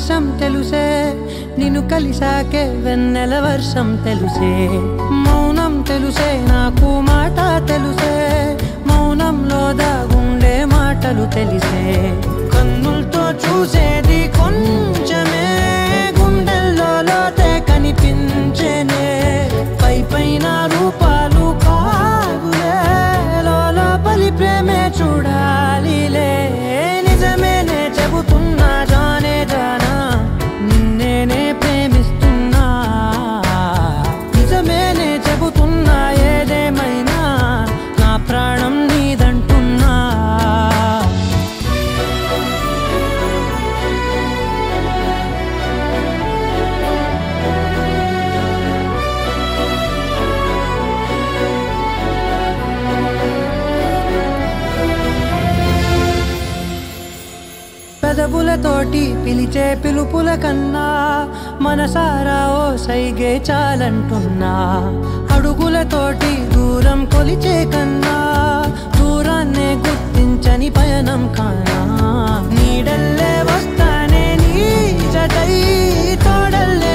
వర్షం తెలుసే నిన్ను కలిసాకే వెన్నెల వర్షం తెలుసే మౌనం తెలుసే నాకు మాట తెలుసే మౌనంలో దాగుండే మాటలు తెలిసే కన్నులతో చూసేది కొంచెమే గుండెల్లో లోతే కనిపించేనే పై పైన రూపాలు కాదులే లోపలి ప్రేమే చూడాలిలే నిజమేనే చెబుతున్నా జానే జానా నిన్నేనే ప్రేమిస్తున్నా నిజమేనే చెబుతున్నా ఏదేమైనా నా ప్రాణం నీదంటున్నా పెదవులతోటి పిలిచే పిలుపుల కన్నా మనసారా ఓ సైగే చాలంటున్నా అడుగులతోటి దూరం కొలిచే కన్నా దూరాన్నే గుర్తించని పయనం కానా నీడల్లే వస్తానే నీ జతై తోడల్లే